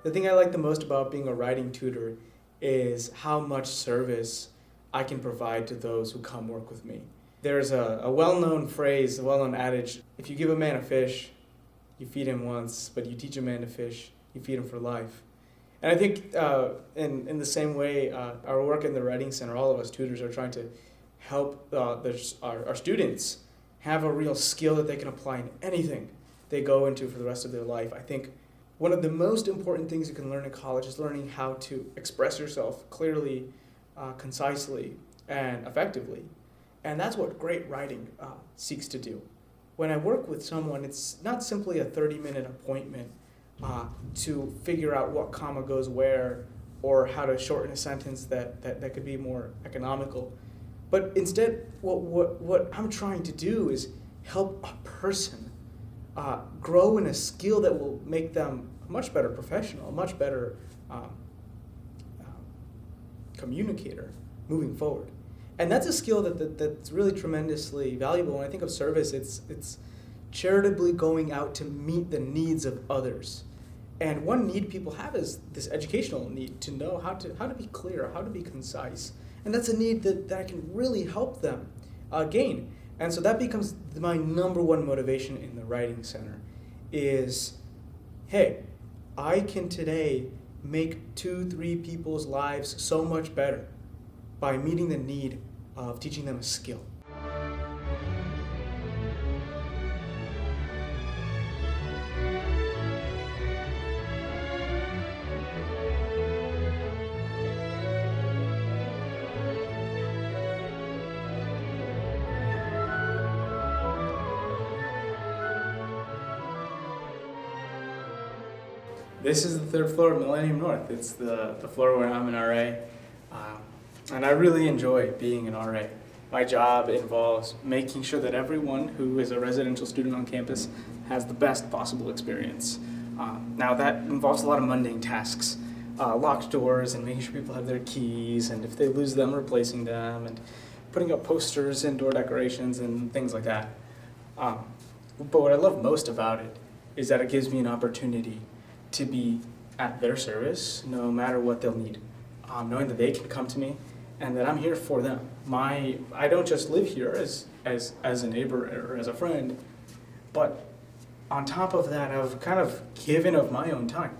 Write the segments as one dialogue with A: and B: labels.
A: The thing I like the most about being a writing tutor is how much service I can provide to those who come work with me. There's a well-known phrase, a well-known adage: if you give a man a fish, you feed him once, but you teach a man to fish, you feed him for life. And I think in the same way, our work in the Writing Center, all of us tutors are trying to help our students have a real skill that they can apply in anything they go into for the rest of their life. I think one of the most important things you can learn in college is learning how to express yourself clearly, concisely, and effectively. And that's what great writing seeks to do. When I work with someone, it's not simply a 30-minute appointment to figure out what comma goes where or how to shorten a sentence that could be more economical. But instead, what I'm trying to do is help a person grow in a skill that will make them a much better professional, a much better communicator moving forward. And that's a skill that's really tremendously valuable. When I think of service, it's charitably going out to meet the needs of others. And one need people have is this educational need to know how to be clear, how to be concise. And that's a need that I can really help them gain. And so that becomes my number one motivation in the Writing Center is, hey, I can today make 2-3 people's lives so much better by meeting the need of teaching them a skill. This is the third floor of Millennium North. It's the floor where I'm an RA. And I really enjoy being an RA. My job involves making sure that everyone who is a residential student on campus has the best possible experience. Now that involves a lot of mundane tasks. Locked doors and making sure people have their keys, and if they lose them, replacing them, and putting up posters and door decorations and things like that. But what I love most about it is that it gives me an opportunity to be at their service no matter what they'll need. Knowing that they can come to me and that I'm here for them. I don't just live here as a neighbor or as a friend, but on top of that, I've kind of given of my own time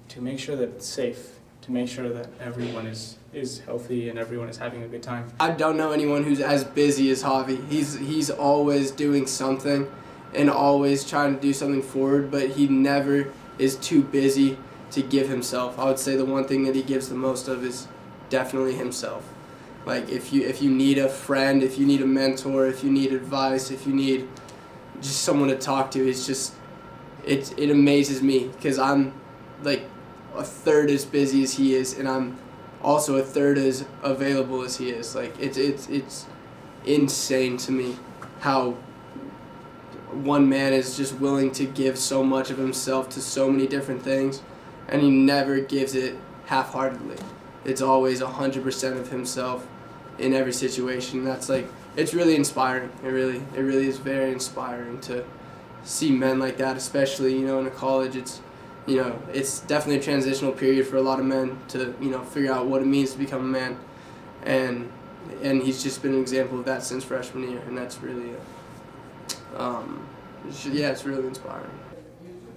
A: to make sure that it's safe, to make sure that everyone is healthy and everyone is having a good time.
B: I don't know anyone who's as busy as Javi. He's always doing something and always trying to do something forward, but he never is too busy to give himself. I would say the one thing that he gives the most of is definitely himself. Like if you need a friend, if you need a mentor, if you need advice, if you need just someone to talk to, it amazes me because I'm like a third as busy as he is, and I'm also a third as available as he is. Like it's insane to me how one man is just willing to give so much of himself to so many different things, and he never gives it half-heartedly. It's always 100% of himself in every situation. That's like, it's really inspiring. It really is very inspiring to see men like that, especially, in a college. It's definitely a transitional period for a lot of men to, figure out what it means to become a man. And he's just been an example of that since freshman year, and that's really, it's really inspiring.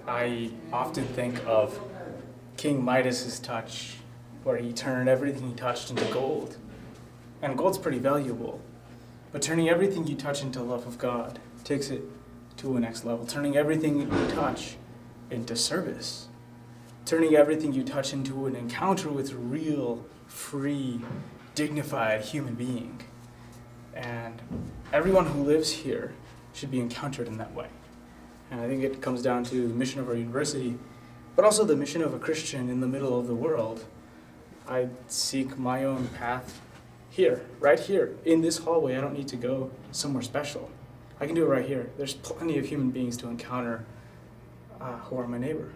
A: I often think of King Midas' touch, where he turned everything he touched into gold. And gold's pretty valuable, but turning everything you touch into love of God takes it to a next level. Turning everything you touch into service. Turning everything you touch into an encounter with a real, free, dignified human being. And everyone who lives here should be encountered in that way. And I think it comes down to the mission of our university, but also the mission of a Christian in the middle of the world. I seek my own path here, right here, in this hallway. I don't need to go somewhere special. I can do it right here. There's plenty of human beings to encounter who are my neighbor.